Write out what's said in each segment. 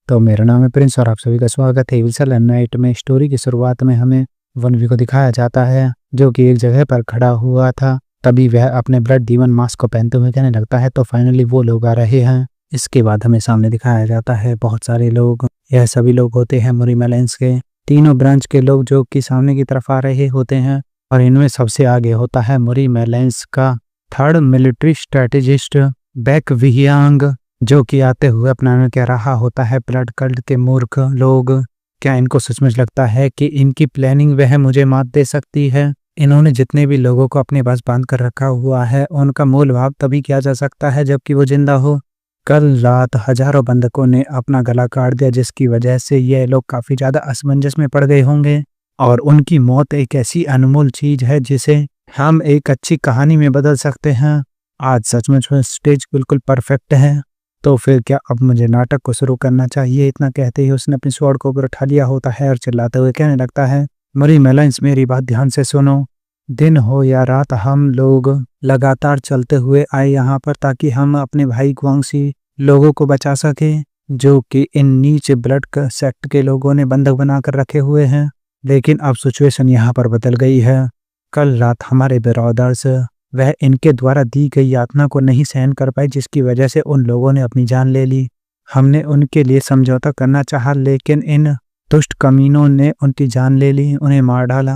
तो मेरा नाम है प्रिंस और आप सभी का स्वागत है एविल सेवन नाइट में। स्टोरी की शुरुआत में हमें वनवी को दिखाया जाता है जो कि एक जगह पर खड़ा हुआ था। तभी वह अपने ब्लड डीमन मास्क को पहनते हुए कहने लगता है तो फाइनली वो लोग आ रहे हैं। इसके बाद हमें सामने दिखाया जाता है बहुत सारे लोग। यह सभी लोग होते हैं मुरी मेलेंस के तीनों ब्रांच के लोग जो कि सामने की तरफ आ रहे होते हैं। और इनमें सबसे आगे होता है मुरी मेलेंस का थर्ड मिलिट्री स्ट्रेटेजिस्ट बैक वियांग, जो कि आते हुए अपना कह रहा होता है ब्लड कल्ट के मूर्ख लोग, क्या इनको सचमुच लगता है कि इनकी प्लानिंग वह मुझे मात दे सकती है? इन्होंने जितने भी लोगों को अपने पास बांध कर रखा हुआ है उनका मूल भाव तभी किया जा सकता है जबकि वो जिंदा हो। कल रात हजारों बंधकों ने अपना गला काट दिया जिसकी वजह से ये लोग काफी ज्यादा असमंजस में पड़ गए होंगे। और उनकी मौत एक ऐसी अनमोल चीज है जिसे हम एक अच्छी कहानी में बदल सकते हैं। आज सचमुच में स्टेज बिल्कुल परफेक्ट है। तो फिर क्या अब मुझे नाटक को शुरू करना चाहिए? इतना कहते ही उसने अपनी स्वॉर्ड को ऊपर उठा लिया होता है और चिल्लाते हुए कहने लगता है, मरी मेलेंस मेरी बात ध्यान से सुनो। दिन हो या रात हम लोग लगातार चलते हुए आए यहाँ पर ताकि हम अपने भाई ग्वांगसी लोगों को बचा सके जो कि इन नीच ब्लड सेक्ट के लोगों ने बंधक बनाकर रखे हुए हैं। लेकिन अब सिचुएशन यहाँ पर बदल गई है। कल रात हमारे ब्रदर्स वह इनके द्वारा दी गई यातना को नहीं सहन कर पाए जिसकी वजह से उन लोगों ने अपनी जान ले ली। हमने उनके लिए समझौता करना चाहा लेकिन इन दुष्ट कमीनों ने उनकी जान ले ली, उन्हें मार डाला।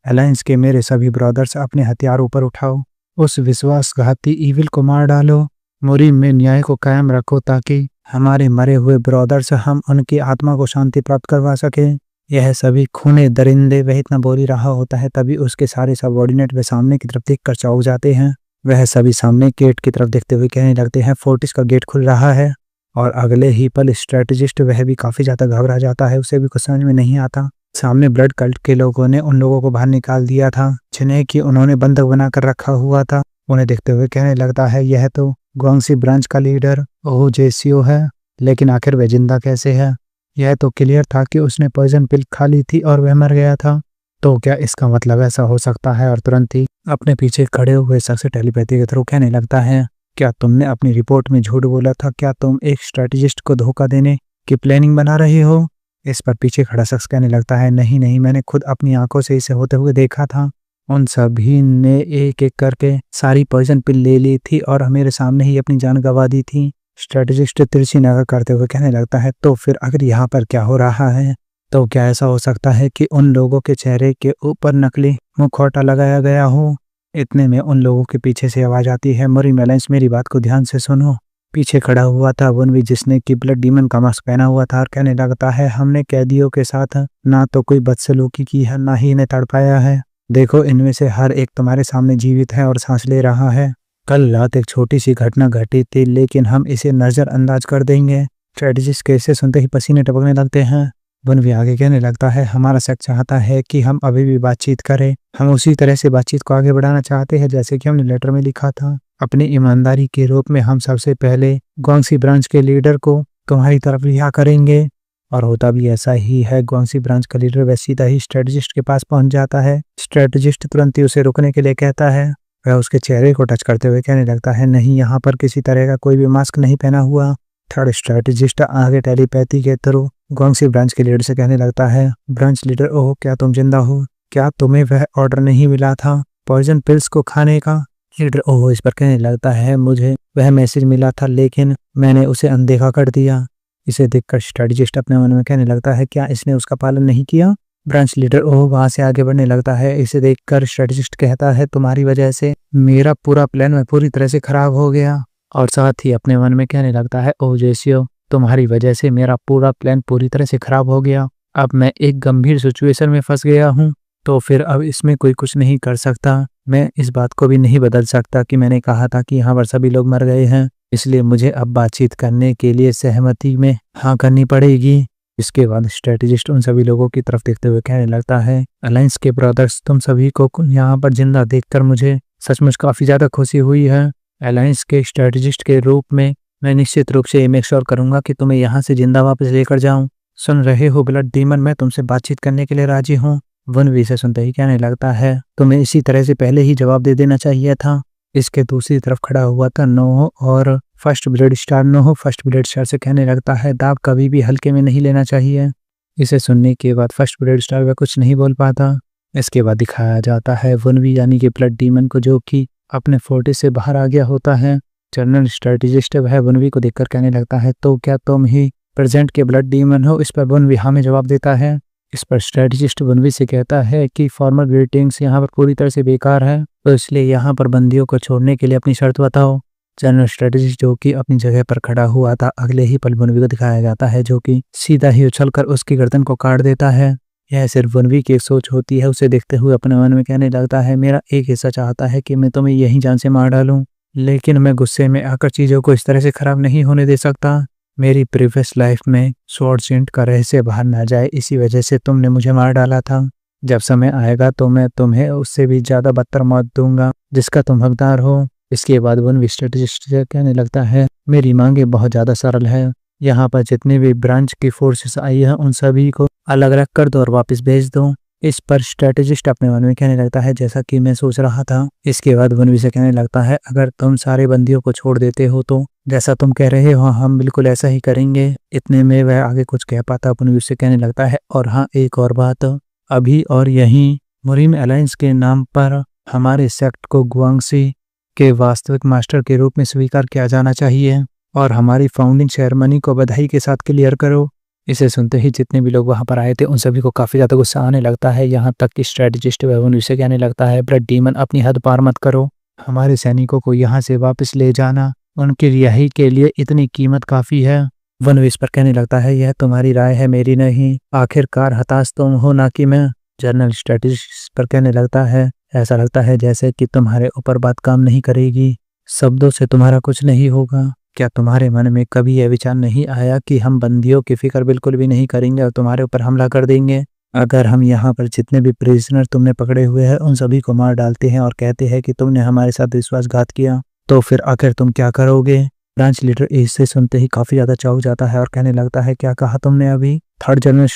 अलायंस के मेरे सभी ब्रदर्स अपने हथियार ऊपर उठाओ, उस विश्वासघाती ईविल को मार डालो। मुरी में न्याय को कायम रखो ताकि हमारे मरे हुए ब्रदर्स हम उनकी आत्मा को शांति प्राप्त करवा सके। यह सभी खूने दरिंदे वह इतना बोल ही रहा होता है तभी उसके सारे सबऑर्डिनेट वे सामने की तरफ देख कर चौंक जाते हैं। वह सभी सामने गेट की तरफ देखते हुए कहने लगते हैं फोर्टिस का गेट खुल रहा है। और अगले ही पल स्ट्रेटेजिस्ट वह भी काफी ज्यादा घबरा जाता है, उसे भी कुछ समझ में नहीं आता। सामने ब्लड कल्ट के लोगों ने उन लोगों को बाहर निकाल दिया था जिन्हें कि उन्होंने बंधक बनाकर रखा हुआ था। उन्हें देखते हुए कहने लगता है यह तो ग्वांगसी ब्रांच का लीडर ओह जेसियो है, लेकिन आखिर वह जिंदा कैसे है? यह तो क्लियर था कि उसने पॉइजन पिल खा ली थी और वह मर गया था। तो क्या इसका मतलब ऐसा हो सकता है? और तुरंत ही अपने पीछे खड़े हुए शख्स टेलीपैथी के थ्रू कहने लगता है, क्या तुमने अपनी रिपोर्ट में झूठ बोला था? क्या तुम एक स्ट्रेटेजिस्ट को धोखा देने की प्लानिंग बना रहे हो? इस पर पीछे खड़ा शख्स कहने लगता है, नहीं नहीं, मैंने खुद अपनी आंखों से इसे होते हुए देखा था। उन सभी ने एक एक करके सारी पॉइजन पिल ले ली थी और मेरे सामने ही अपनी जान गंवा दी थी। स्ट्रेटेजिस्ट तिरछी नजर करते हुए कहने लगता है, तो फिर अगर यहाँ पर क्या हो रहा है तो क्या ऐसा हो सकता है कि उन लोगों के चेहरे के ऊपर नकली मुखौटा लगाया गया हो? इतने में उन लोगों के पीछे से आवाज आती है, मुरी मेलेंस मेरी बात को ध्यान से सुनो। पीछे खड़ा हुआ था वनवी जिसने कि ब्लड डीमन का मास्क पहना हुआ था और कहने लगता है, हमने कैदियों के साथ ना तो कोई बदसलूकी की है ना ही इन्हें तड़पाया है। देखो इनमें से हर एक तुम्हारे सामने जीवित है और सांस ले रहा है। कल रात एक छोटी सी घटना घटी थी लेकिन हम इसे नजरअंदाज कर देंगे। स्ट्रेटेजिस्ट के इसे सुनते ही पसीने टपकने लगते हैं। वनवी आगे कहने लगता है, हमारा सेक्ट चाहता है कि हम अभी भी बातचीत करें। हम उसी तरह से बातचीत को आगे बढ़ाना चाहते हैं जैसे कि हमने लेटर में लिखा था। अपनी ईमानदारी के रूप में हम सबसे पहले ग्वांगसी ब्रांच के लीडर को तुम्हारी तरफ रिहा करेंगे। और होता भी ऐसा ही है। ग्वांगसी ब्रांच का लीडर वह सीधा ही स्ट्रेटेजिस्ट के पास पहुंच जाता है। स्ट्रेटेजिस्ट तुरंत ही उसे रुकने के लिए कहता है। वह उसके चेहरे को टच करते हुए कहने लगता है, नहीं, यहाँ पर किसी तरह का कोई भी मास्क नहीं पहना हुआ। थर्ड स्ट्रेटेजिस्ट आगे टेलीपैथी के थ्रू ग्वांगसी ब्रांच के लीडर से कहने लगता है, ब्रांच लीडर, ओह क्या तुम जिंदा हो? क्या तुम्हें वह ऑर्डर नहीं मिला था पॉइजन पिल्स को खाने का? लीडर ओह इस पर कहने लगता है, मुझे वह मैसेज मिला था लेकिन मैंने उसे अनदेखा कर दिया। इसे देखकर स्ट्रेटेजिस्ट अपने मन में कहने लगता है, क्या इसने उसका पालन नहीं किया? ब्रांच लीडर ओह वहां से आगे बढ़ने लगता है। इसे देखकर स्ट्रेटेजिस्ट कहता है, तुम्हारी वजह से मेरा पूरा प्लान में पूरी तरह से खराब हो गया। और साथ ही अपने मन में कहने लगता है, ओह जेसियो, तुम्हारी वजह से मेरा पूरा प्लान पूरी तरह से खराब हो गया। अब मैं एक गंभीर सिचुएशन में फंस गया हूँ। तो फिर अब इसमें कोई कुछ नहीं कर सकता। मैं इस बात को भी नहीं बदल सकता कि मैंने कहा था कि यहाँ पर सभी लोग मर गए हैं, इसलिए मुझे अब बातचीत करने के लिए सहमति में हाँ करनी पड़ेगी। इसके बाद स्ट्रेटेजिस्ट उन सभी लोगों की तरफ देखते हुए कहने लगता है, अलायंस के ब्रदर्स, तुम सभी को यहाँ पर जिंदा देखकर मुझे सचमुच काफी ज्यादा खुशी हुई है। अलायंस के स्ट्रेटेजिस्ट के रूप में मैं निश्चित रूप से मेक श्योर करूंगा कि तुम्हें यहाँ से जिंदा वापस लेकर जाऊं। सुन रहे हो ब्लड डीमन, मैं तुमसे बातचीत करने के लिए राजी हूँ। वनवी से सुनते ही कहने लगता है, तुम्हें इसी तरह से पहले ही जवाब दे देना चाहिए था। इसके दूसरी तरफ खड़ा हुआ था नोह और फर्स्ट ब्लेड स्टार न हो। फर्स्ट ब्लेड स्टार से कहने लगता है दाव कभी भी हल्के में नहीं लेना चाहिए। इसे सुनने के बाद फर्स्ट ब्लेड स्टार वह कुछ नहीं बोल पाता। इसके बाद दिखाया जाता है वनवी यानी कि ब्लड डीमन को, जो कि अपने फोर्टे से बाहर आ गया होता है। जनरल स्ट्रेटेजिस्ट वह वनवी को देखकर कहने लगता है तो क्या तुम ही प्रेजेंट के ब्लड डीमन हो। इस पर वनवी हाँ में जवाब देता है। इस पर स्ट्रेटेजिस्ट वनवी से कहता है कि फॉर्मल ग्रीटिंग्स यहाँ पर पूरी तरह से बेकार है, तो इसलिए यहाँ पर बंदियों को छोड़ने के लिए अपनी शर्त बताओ। जनरल स्ट्रेटेजिस्ट जो कि अपनी जगह पर खड़ा हुआ था, अगले ही पल वनवी को दिखाया जाता है जो कि सीधा ही उछलकर उसकी गर्दन को काट देता है। यह सिर्फ वनवी की एक सोच होती है। उसे देखते हुए अपने मन में कहने लगता है मेरा एक हिस्सा चाहता है कि मैं तुम्हें यहीं जान से मार डालूं, लेकिन मैं गुस्से में आकर चीज़ों को इस तरह से खराब नहीं होने दे सकता। मेरी प्रीवियस लाइफ में स्वॉर्डसेंट का रहस्य बाहर ना जाए, इसी वजह से तुमने मुझे मार डाला था। जब समय आएगा तो मैं तुम्हें उससे भी ज़्यादा बदतर मौत दूंगा जिसका तुम हकदार हो। इसके बाद वनवी स्ट्रेटेजिस्ट कहने लगता है मेरी मांगे बहुत ज़्यादा सरल है। यहाँ पर जितने भी ब्रांच की फोर्सेस आई हैं उन सभी को अलग अलग कर दो और वापस भेज दो। इस पर स्ट्रेटेजिस्ट अपने मन में कहने लगता है जैसा कि मैं सोच रहा था। इसके बाद वनवी से कहने लगता है अगर तुम सारे बंदियों को छोड़ देते हो तो जैसा तुम कह रहे हो हम बिल्कुल ऐसा ही करेंगे। इतने में वह आगे कुछ कह पाता वनवी से कहने लगता है और हाँ एक और बात, अभी और यहीं मुरीम अलायंस के नाम पर हमारे सेक्ट को गुआंगसी के वास्तविक मास्टर के रूप में स्वीकार किया जाना चाहिए और हमारी फाउंडिंग सेरेमनी को बधाई के साथ क्लियर करो। इसे सुनते ही जितने भी लोग वहां पर आए थे उन सभी को काफी ज्यादा गुस्सा आने लगता है। यहाँ तक कि स्ट्रेटेजिस्ट वनवी से कहने लगता है ब्लड डीमन अपनी हद पार मत करो, हमारे सैनिकों को यहाँ से वापस ले जाना, उनकी रिहाई के लिए इतनी कीमत काफी है। वनवी इस पर कहने लगता है यह तुम्हारी राय है मेरी नहीं, आखिरकार हताश तुम हो ना कि मैं। जनरल स्ट्रेटेजिस्ट पर कहने लगता है ऐसा लगता है जैसे कि तुम्हारे ऊपर बात काम नहीं करेगी, शब्दों से तुम्हारा कुछ नहीं होगा। क्या तुम्हारे मन में कभी यह विचार नहीं आया कि हम बंदियों की फिक्र बिल्कुल भी नहीं करेंगे और तुम्हारे ऊपर हमला कर देंगे? अगर हम यहाँ पर जितने भी प्रिजनर तुमने पकड़े हुए हैं उन सभी को मार डालते हैं और कहते हैं कि तुमने हमारे साथ विश्वासघात किया, तो फिर आखिर तुम क्या करोगे? ब्रांच लीडर इसे सुनते ही काफी ज्यादा चौंक जाता है और कहने लगता है क्या कहा तुमने अभी? थर्ड जनरल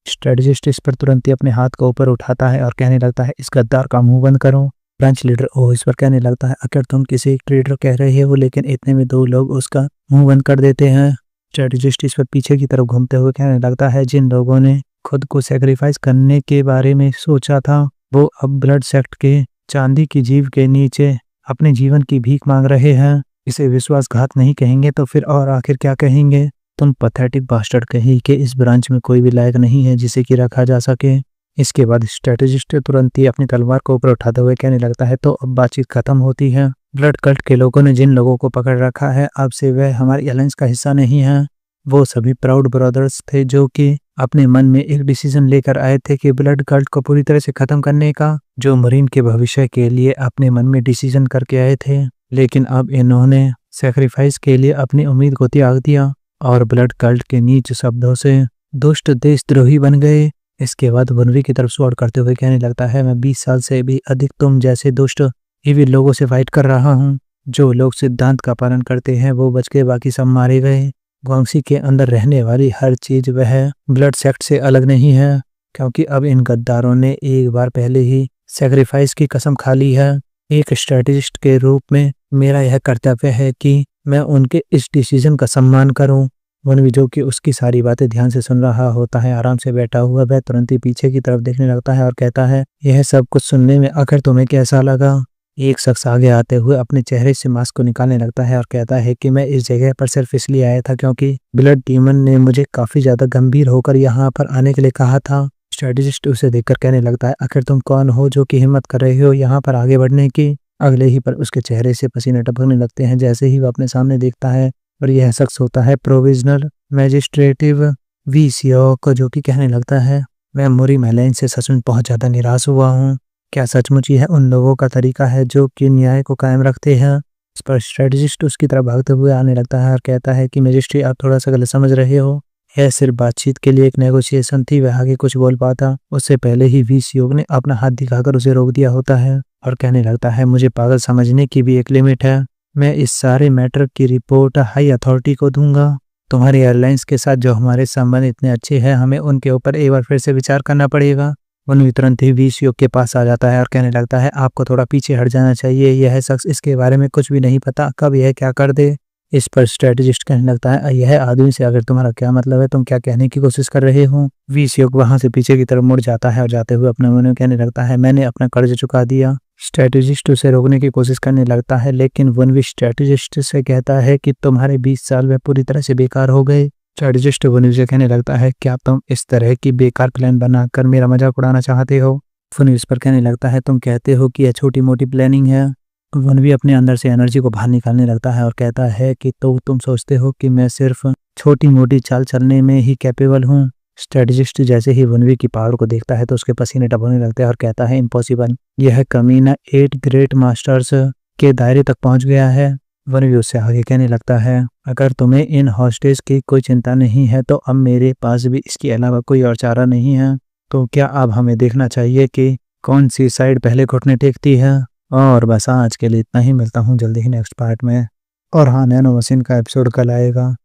स्ट्रेटेजिस्ट इस पर तुरंत ही अपने हाथ को ऊपर उठाता है और कहने लगता है इस गद्दार का मुंह बंद करो। ब्रांच लीडर इस पर कहने लगता है अगर तुम किसी ट्रेडर कह रहे हो, लेकिन इतने में दो लोग उसका मुंह बंद कर देते हैं। स्ट्रेटेजिस्ट इस पर पीछे की तरफ घूमते हुए कहने लगता है जिन लोगों ने खुद को सेक्रीफाइस करने के बारे में सोचा था वो अब ब्लड सेक्ट के चांदी की जीव के नीचे अपने जीवन की भीख मांग रहे हैं। इसे विश्वासघात नहीं कहेंगे तो फिर और आखिर क्या कहेंगे? तुम पैथेटिक बास्टर्ड कहीं कि इस ब्रांच में कोई भी लायक नहीं है जिसे कि रखा जा सके। इसके बाद स्ट्रेटेजिस्ट तुरंत ही अपनी तलवार को ऊपर उठाते हुए कहने लगता है तो अब बातचीत खत्म होती है। ब्लड कल्ट के लोगों ने जिन लोगों को पकड़ रखा है अब से वह हमारी अलायंस का हिस्सा नहीं है। वो सभी प्राउड ब्रदर्स थे जो कि अपने मन में एक डिसीजन लेकर आए थे कि ब्लड कल्ट को पूरी तरह से खत्म करने का, जो मरीन के भविष्य के लिए अपने मन में डिसीजन करके आए थे। लेकिन अब इन्होंने सेक्रीफाइस के लिए अपनी उम्मीद को त्याग दिया और ब्लड कल्ट के नीच शब्दों से दुष्ट देशद्रोही बन गए। इसके बाद वनवी की तरफ स्वॉर्ड करते हुए कहने लगता है मैं 20 साल से भी अधिक तुम जैसे दुष्ट इविल लोगों से फाइट कर रहा हूँ। जो लोग सिद्धांत का पालन करते हैं वो बच के, बाकी सब मारे गए। गुआंगसी के अंदर रहने वाली हर चीज वह ब्लड सेक्ट से अलग नहीं है, क्योंकि अब इन गद्दारों ने एक बार पहले ही सेक्रीफाइस की कसम खा ली है। एक स्ट्रेटेजिस्ट के रूप में मेरा यह कर्तव्य है कि मैं उनके इस डिसीजन का सम्मान करूं। वनवी जो कि उसकी सारी बातें ध्यान से सुन रहा होता है, आराम से बैठा हुआ, वह तुरंत ही पीछे की तरफ देखने लगता है और कहता है यह सब कुछ सुनने में आखिर तुम्हें कैसा लगा? एक शख्स आगे आते हुए अपने चेहरे से मास्क को निकालने लगता है और कहता है कि मैं इस जगह पर सिर्फ इसलिए आया था क्योंकि ब्लड डीमन ने मुझे काफी ज्यादा गंभीर होकर यहाँ पर आने के लिए कहा था। स्ट्रेटेजिस्ट उसे देखकर कहने लगता है आखिर तुम कौन हो जो कि हिम्मत कर रहे हो यहाँ पर आगे बढ़ने की? अगले ही पर उसके चेहरे से पसीने टपकने लगते हैं जैसे ही वो अपने सामने देखता है, और यह शख्स होता है प्रोविजनल मैजिस्ट्रेटिव वी सियोक, जो कि कहने लगता है मैं मुरीम अलायंस से सचमुच बहुत ज़्यादा निराश हुआ हूँ। क्या सचमुच यह उन लोगों का तरीका है जो कि न्याय को कायम रखते हैं? इस पर स्ट्रेटेजिस्ट उसकी तरफ भागते हुए आने लगता है और कहता है कि मैजिस्ट्रेट आप थोड़ा सा गलत समझ रहे हो, यह सिर्फ बातचीत के लिए एक नेगोशिएशन थी। वह आगे कुछ बोल पाता उससे पहले ही वी सियोक ने अपना हाथ दिखाकर उसे रोक दिया होता है और कहने लगता है मुझे पागल समझने की भी एक लिमिट है। मैं इस सारे मैटर की रिपोर्ट हाई अथॉरिटी को दूंगा। तुम्हारी एयरलाइंस के साथ जो हमारे संबंध इतने अच्छे हैं, हमें उनके ऊपर एक बार फिर से विचार करना पड़ेगा। वनवी तुरंत ही वी सियोक के पास आ जाता है और कहने लगता है आपको थोड़ा पीछे हट जाना चाहिए, यह शख्स इसके बारे में कुछ भी नहीं पता, कब यह क्या कर दे। इस पर स्ट्रेटेजिस्ट कहने लगता है, यह आदमी से आखिर तुम्हारा क्या मतलब है, तुम क्या कहने की कोशिश कर रहे हो। वी सियोक वहां से पीछे की तरफ मुड़ जाता है और जाते हुए अपने मन में कहने लगता है, मैंने अपना कर्ज चुका दिया। स्ट्रेटेजिस्ट उसे रोकने की कोशिश करने लगता है, लेकिन वनवी स्ट्रेटेजिस्ट से कहता है कि तुम्हारे 20 साल वे पूरी तरह से बेकार हो गए। स्ट्रेटेजिस्ट वनवी से कहने लगता है, क्या तुम इस तरह की बेकार प्लान बनाकर मेरा मजाक उड़ाना चाहते हो। वनवी इस पर कहने लगता है, तुम कहते हो कि यह छोटी मोटी प्लानिंग है। वनवी अपने अंदर से एनर्जी को बाहर निकालने लगता है और कहता है कि तो तुम सोचते हो कि मैं सिर्फ छोटी मोटी चाल चलने में ही कैपेबल हूँ। स्ट्रेटेजिस्ट जैसे ही वनवी की पावर को देखता है तो उसके पसीने टपकने लगते हैं और कहता है, इम्पॉसिबल, यह कमीना 8 ग्रेट मास्टर्स के दायरे तक पहुंच गया है। वनवी उससे आगे कहने लगता है, अगर तुम्हें इन हॉस्टेज की कोई चिंता नहीं है तो अब मेरे पास भी इसके अलावा कोई और चारा नहीं है। तो क्या अब हमें देखना चाहिए कि कौन सी साइड पहले घुटने टेकती है। और बस आज के लिए इतना ही, मिलता हूँ जल्दी ही नेक्स्ट पार्ट में। और हाँ, नैनो मशीन का एपिसोड कल आएगा।